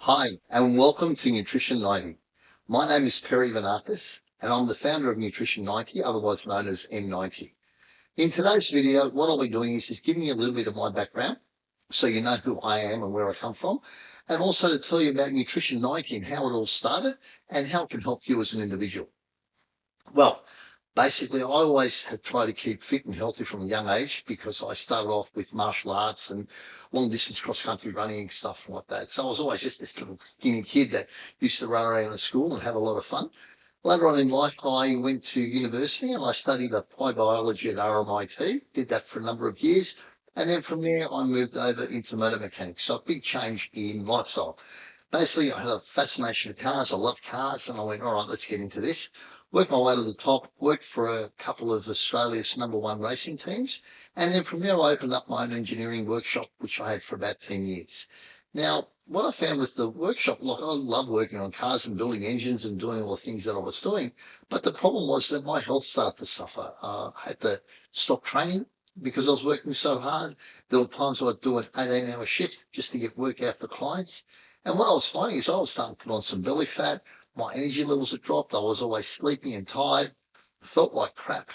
Hi, and welcome to Nutrition90. My name is Perry Venakis, and I'm the founder of Nutrition90, otherwise known as N90. In today's video, what I'll be doing is giving you a little bit of my background, so you know who I am and where I come from, and also to tell you about Nutrition90 and how it all started, and how it can help you as an individual. Well, basically, I always have tried to keep fit and healthy from a young age because I started off with martial arts and long distance cross country running and stuff like that. So I was always just this little skinny kid that used to run around the school and have a lot of fun. Later on in life, I went to university and I studied applied biology at RMIT, did that for a number of years. And then from there, I moved over into motor mechanics. So a big change in lifestyle. Basically, I had a fascination with cars. I love cars. And I went, all right, let's get into this. Worked my way to the top, worked for a couple of Australia's #1 racing teams. And then from there, I opened up my own engineering workshop, which I had for about 10 years. Now, what I found with the workshop, look, I love working on cars and building engines and doing all the things that I was doing. But the problem was that my health started to suffer. I had to stop training because I was working so hard. There were times I'd do an 18-hour shift just to get work out for clients. And what I was finding is I was starting to put on some belly fat. My energy levels had dropped. I was always sleepy and tired. Felt like crap.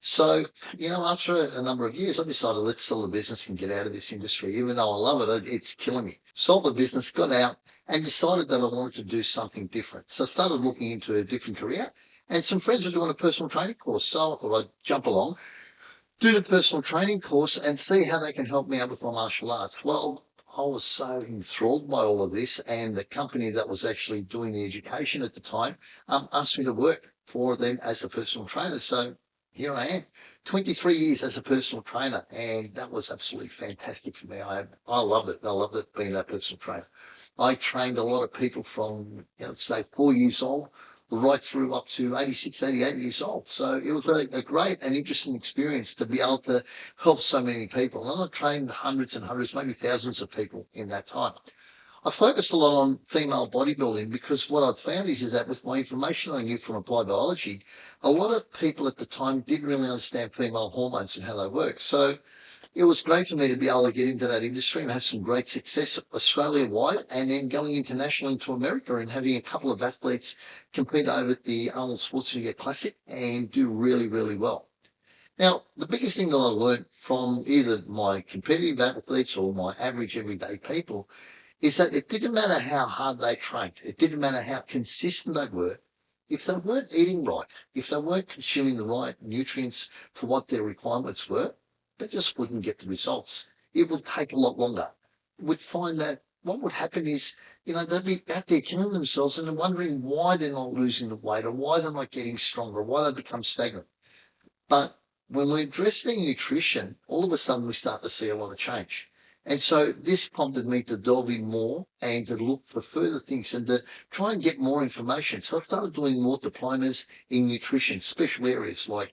So, after a number of years, I decided let's sell the business and get out of this industry. Even though I love it, it's killing me. Sold the business, got out, and decided that I wanted to do something different. So I started looking into a different career. And some friends were doing a personal training course. So I thought I'd jump along, do the personal training course, and see how they can help me out with my martial arts. Well, I was so enthralled by all of this, and the company that was actually doing the education at the time asked me to work for them as a personal trainer. So here I am, 23 years as a personal trainer, and that was absolutely fantastic for me. I loved it. I loved it being that personal trainer. I trained a lot of people from, say, 4 years old right through up to 86, 88 years old. So it was a great and interesting experience to be able to help so many people. And I trained hundreds and hundreds, maybe thousands of people in that time. I focused a lot on female bodybuilding because what I'd found is that with my information I knew from applied biology, a lot of people at the time didn't really understand female hormones and how they work. So it was great for me to be able to get into that industry and have some great success Australia-wide, and then going international into America and having a couple of athletes compete over at the Arnold Schwarzenegger Classic and do really, really well. Now, the biggest thing that I learned from either my competitive athletes or my average everyday people is that it didn't matter how hard they trained. It didn't matter how consistent they were. If they weren't eating right, if they weren't consuming the right nutrients for what their requirements were, they just wouldn't get the results. It would take a lot longer. We'd find that what would happen is, they'd be out there killing themselves and they're wondering why they're not losing the weight or why they're not getting stronger, or why they become stagnant. But when we address their nutrition, all of a sudden we start to see a lot of change. And so this prompted me to delve in more and to look for further things and to try and get more information. So I started doing more diplomas in nutrition, special areas like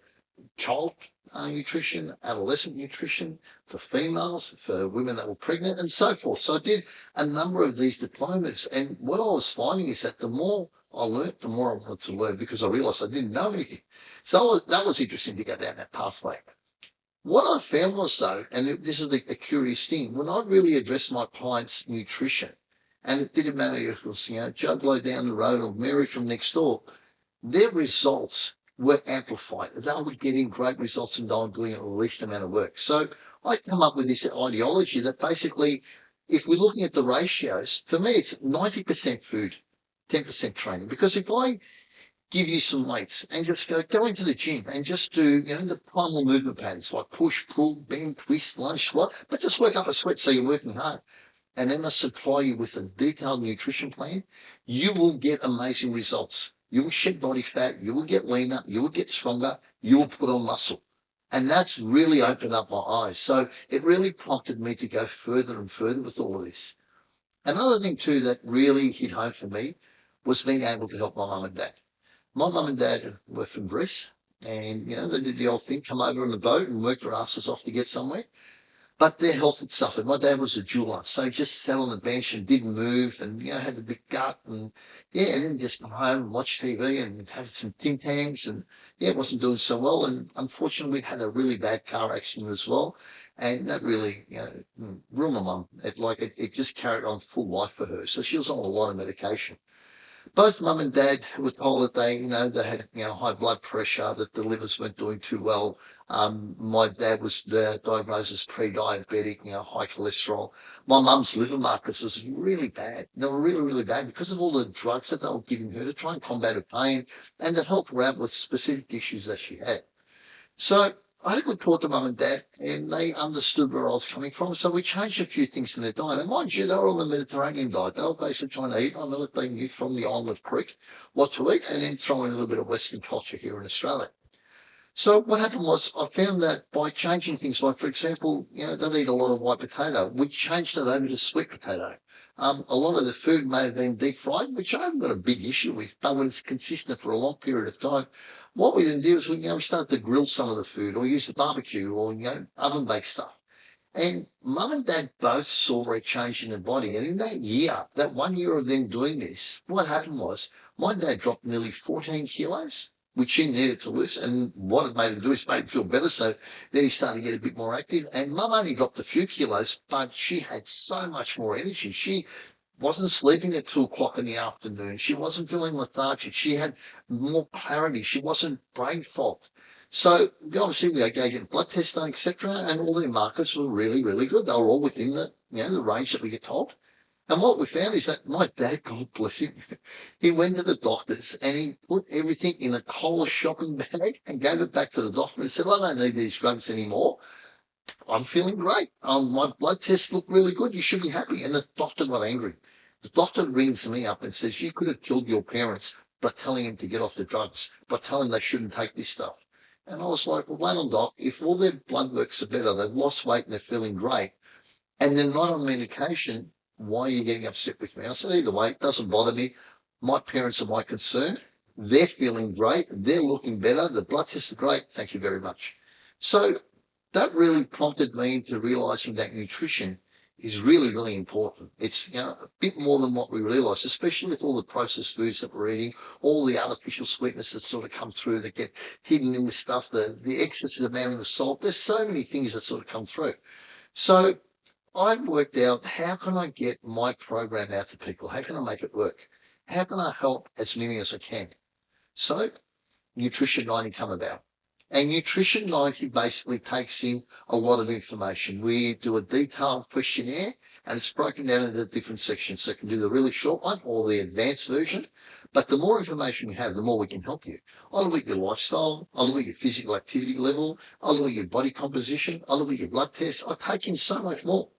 child nutrition, adolescent nutrition, for females, for women that were pregnant, and so forth. So I did a number of these diplomas. And what I was finding is that the more I learned, the more I wanted to learn because I realized I didn't know anything. So that was interesting to go down that pathway. What I found was, though, and this is a curious thing, when I really addressed my clients' nutrition, and it didn't matter if it was, Joe Blow down the road or Mary from next door, their results were amplified. They were getting great results and they were doing the least amount of work. So I come up with this ideology that basically, if we're looking at the ratios, for me, it's 90% food, 10% training. Because if I give you some weights and just go into the gym and just do, the primal movement patterns like push, pull, bend, twist, lunge, squat, but just work up a sweat so you're working hard. And then I supply you with a detailed nutrition plan, you will get amazing results. You will shed body fat, you will get leaner, you will get stronger, you will put on muscle. And that's really opened up my eyes. So it really prompted me to go further and further with all of this. Another thing too that really hit home for me was being able to help my mum and dad. My mum and dad were from Greece and, they did the old thing, come over on a boat and work their asses off to get somewhere. But their health had suffered. My dad was a jeweler, so he just sat on the bench and didn't move, and had a big gut, and and then just come home and watch TV and have some Tim Tams, and it wasn't doing so well. And unfortunately, we'd had a really bad car accident as well, and that really, ruined my mum. It just carried on full life for her. So she was on a lot of medication. Both mum and dad were told that they had, high blood pressure, that the livers weren't doing too well. My dad was diagnosed as pre-diabetic, high cholesterol. My mum's liver markers was really bad. They were really, really bad because of all the drugs that they were giving her to try and combat her pain and to help her out with specific issues that she had. So I had a good talk to mum and dad, and they understood where I was coming from. So we changed a few things in their diet. And mind you, they were on the Mediterranean diet. They were basically trying to eat on what they knew from the island of Crete, what to eat, and then throw in a little bit of Western culture here in Australia. So what happened was I found that by changing things, like, for example, they eat a lot of white potato. We changed it over to sweet potato. A lot of the food may have been deep fried, which I haven't got a big issue with, but when it's consistent for a long period of time, what we then do is we started to grill some of the food or use the barbecue or, oven baked stuff. And mum and dad both saw a change in their body. And in that 1 year of them doing this, what happened was my dad dropped nearly 14 kilos, which he needed to lose. And what it made him do is made him feel better. So then he started to get a bit more active. And mum only dropped a few kilos, but she had so much more energy. She wasn't sleeping at 2 o'clock in the afternoon. She wasn't feeling lethargic. She had more clarity. She wasn't brain fogged. So obviously we gave get blood tests done, etc., and all their markers were really, really good. They were all within the range that we get told. And what we found is that my dad, God bless him, he went to the doctors and he put everything in a Cola shopping bag and gave it back to the doctor and said, "Well, I don't need these drugs anymore. I'm feeling great. My blood tests look really good. You should be happy." And the doctor got angry. The doctor rings me up and says, "You could have killed your parents by telling them to get off the drugs, by telling them they shouldn't take this stuff." And I was like, "Well, wait on, doc. If all their blood works are better, they've lost weight and they're feeling great, and they're not on medication, why are you getting upset with me?" And I said, "Either way, it doesn't bother me. My parents are my concern. They're feeling great. They're looking better. The blood tests are great. Thank you very much." So that really prompted me into realizing that nutrition is really, really important. It's a bit more than what we realize, especially with all the processed foods that we're eating, all the artificial sweetness that sort of come through that get hidden in the stuff, the excessive amount of the salt. There's so many things that sort of come through. So I worked out, how can I get my program out to people? How can I make it work? How can I help as many as I can? So Nutrition 90 come about. And Nutrition 90 basically takes in a lot of information. We do a detailed questionnaire and it's broken down into different sections. So you can do the really short one or the advanced version. But the more information you have, the more we can help you. I'll look at your lifestyle. I'll look at your physical activity level. I'll look at your body composition. I'll look at your blood tests. I take in so much more.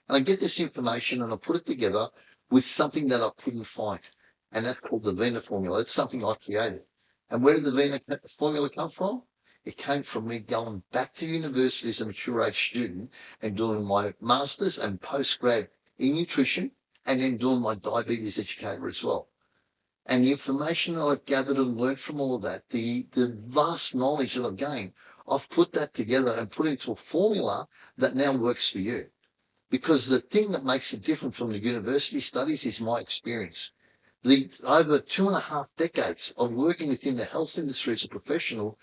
And I get this information and I put it together with something that I couldn't find. And that's called the Vena formula. It's something I created. And where did the Vena formula come from? It came from me going back to university as a mature age student and doing my master's and postgrad in nutrition and then doing my diabetes educator as well. And the information that I've gathered and learned from all of that, the vast knowledge that I've gained, I've put that together and put it into a formula that now works for you. Because the thing that makes it different from the university studies is my experience. The over 2.5 decades of working within the health industry as a professional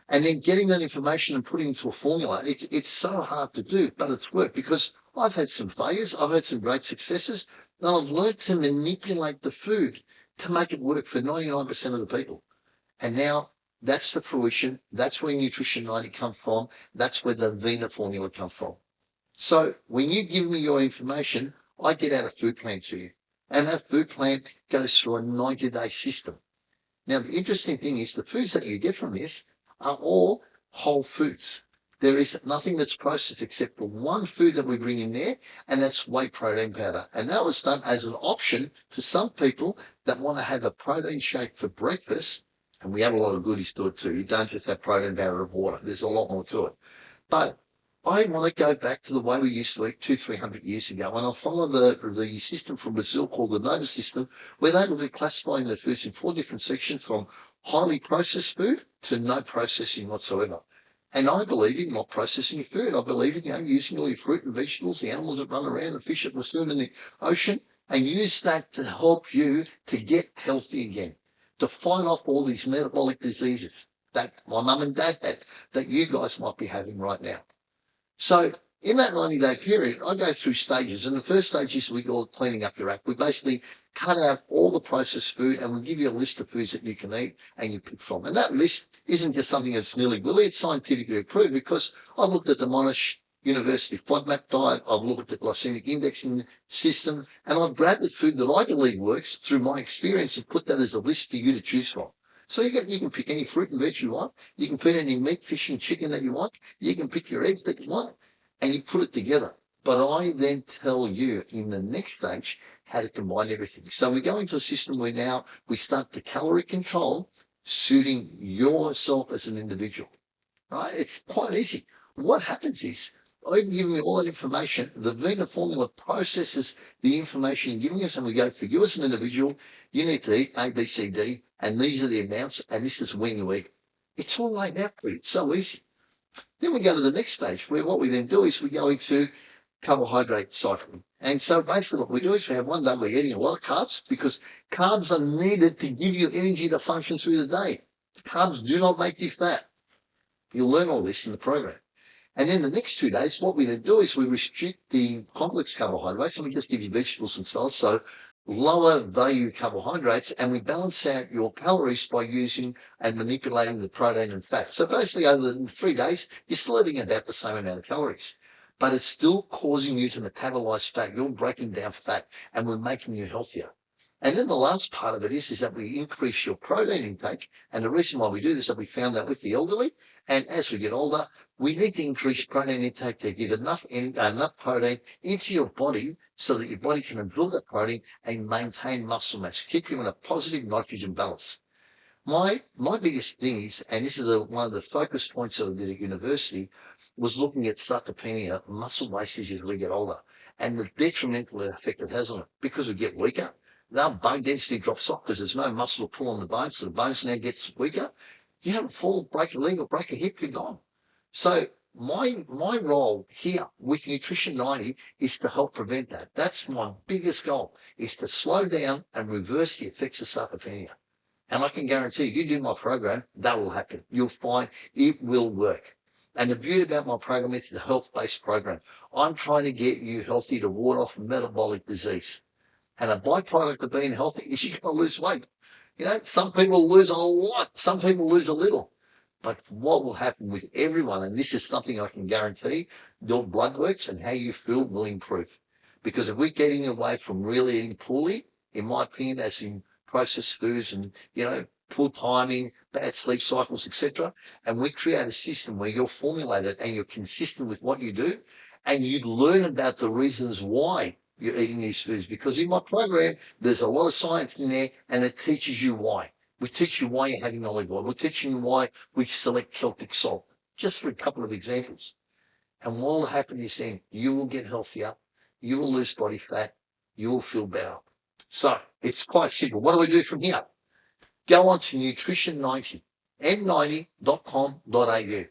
and then getting that information and putting it into a formula, it's so hard to do, but it's worked because I've had some failures, I've had some great successes, and I've learned to manipulate the food to make it work for 99% of the people. And now that's the fruition. That's where Nutrition 90 come from. That's where the Vena formula come from. So when you give me your information, I get out a food plan to you. And that food plan goes through a 90-day system. Now, the interesting thing is the foods that you get from this are all whole foods. There is nothing that's processed except for one food that we bring in there, and that's whey protein powder. And that was done as an option for some people that want to have a protein shake for breakfast. And we have a lot of goodies to it too. You don't just have protein powder and water. There's a lot more to it. But I want to go back to the way we used to eat 200-300 years ago. And I follow the system from Brazil called the NOVA system, where they look at classifying the foods in 4 different sections from highly processed food to no processing whatsoever. And I believe in not processing food. I believe in using all your fruit and vegetables, the animals that run around, the fish that we swim in the ocean, and use that to help you to get healthy again, to fight off all these metabolic diseases that my mum and dad had, that you guys might be having right now. So in that 90-day period, I go through stages. And the first stage is we call it cleaning up your act. We basically cut out all the processed food and we give you a list of foods that you can eat and you pick from. And that list isn't just something that's nilly-willy. It's scientifically approved because I've looked at the Monash University FODMAP diet. I've looked at the glycemic indexing system. And I've grabbed the food that I believe works through my experience and put that as a list for you to choose from. So you can pick any fruit and veg you want. You can pick any meat, fish, and chicken that you want. You can pick your eggs that you want, and you put it together. But I then tell you in the next stage how to combine everything. So we go into a system where now we start the calorie control, suiting yourself as an individual. Right? It's quite easy. What happens is, I've given you all that information. The Vena formula processes the information you're giving us, and we go, for you as an individual, you need to eat A, B, C, D, and these are the amounts, and this is when you eat. It's all laid out for you. It's so easy. Then we go to the next stage, where what we then do is we go into carbohydrate cycling. And so basically what we do is we have one day we're eating a lot of carbs, because carbs are needed to give you energy to function through the day. Carbs do not make you fat. You'll learn all this in the program. And then the next 2 days, what we then do is we restrict the complex carbohydrates, and we just give you vegetables and stuff, so lower value carbohydrates, and we balance out your calories by using and manipulating the protein and fat. So basically over the 3 days, you're still eating about the same amount of calories, but it's still causing you to metabolize fat. You're breaking down fat, and we're making you healthier. And then the last part of it is that we increase your protein intake. And the reason why we do this is that we found that with the elderly, and as we get older, we need to increase protein intake to give enough protein into your body so that your body can absorb that protein and maintain muscle mass, keep you in a positive nitrogen balance. My biggest thing is, and this is one of the focus points of the university, was looking at sarcopenia, muscle wastage as we get older, and the detrimental effect it has on it. Because we get weaker, now bone density drops off because there's no muscle to pull on the bones, so the bones now gets weaker. You have a fall, break a leg or break a hip, you're gone. So my role here with Nutrition 90 is to help prevent that. That's my biggest goal, is to slow down and reverse the effects of sarcopenia. And I can guarantee you do my program, that will happen. You'll find it will work. And the beauty about my program, it's a health-based program. I'm trying to get you healthy to ward off metabolic disease. And a byproduct of being healthy is you're going to lose weight. Some people lose a lot, some people lose a little. But what will happen with everyone, and this is something I can guarantee, your blood works and how you feel will improve. Because if we're getting away from really eating poorly, in my opinion, as in processed foods and, poor timing, bad sleep cycles, etc., and we create a system where you're formulated and you're consistent with what you do, and you learn about the reasons why you're eating these foods. Because in my program, there's a lot of science in there, and it teaches you why. We teach you why you're having olive oil. We're teaching you why we select Celtic salt, just for a couple of examples. And what will happen is then you will get healthier, you will lose body fat, you will feel better. So it's quite simple. What do we do from here? Go on to Nutrition 90, n90.com.au.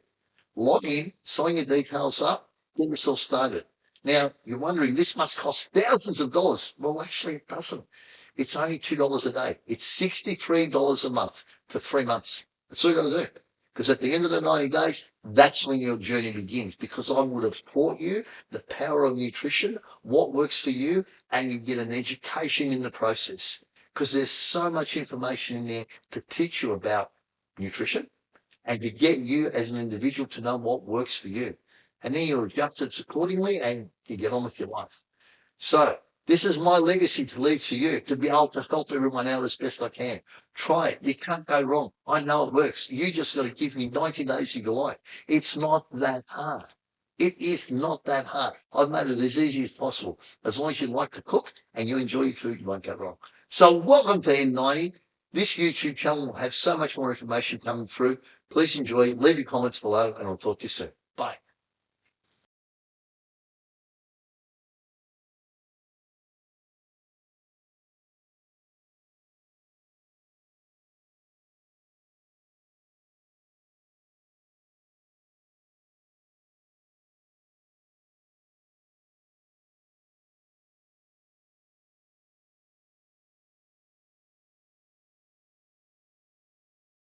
Log in, sign your details up, get yourself started. Now, you're wondering, this must cost thousands of dollars. Well, actually, it doesn't. It's only $2 a day. It's $63 a month for 3 months. That's all you got to do. Because at the end of the 90 days, that's when your journey begins. Because I would have taught you the power of nutrition, what works for you, and you get an education in the process. Because there's so much information in there to teach you about nutrition and to get you as an individual to know what works for you. And then you adjust it accordingly and you get on with your life. So this is my legacy to leave to you, to be able to help everyone out as best I can. Try it. You can't go wrong. I know it works. You just got to give me 90 days of your life. It's not that hard. It is not that hard. I've made it as easy as possible. As long as you like to cook and you enjoy your food, you won't go wrong. So welcome to N90. This YouTube channel will have so much more information coming through. Please enjoy. Leave your comments below and I'll talk to you soon. Bye.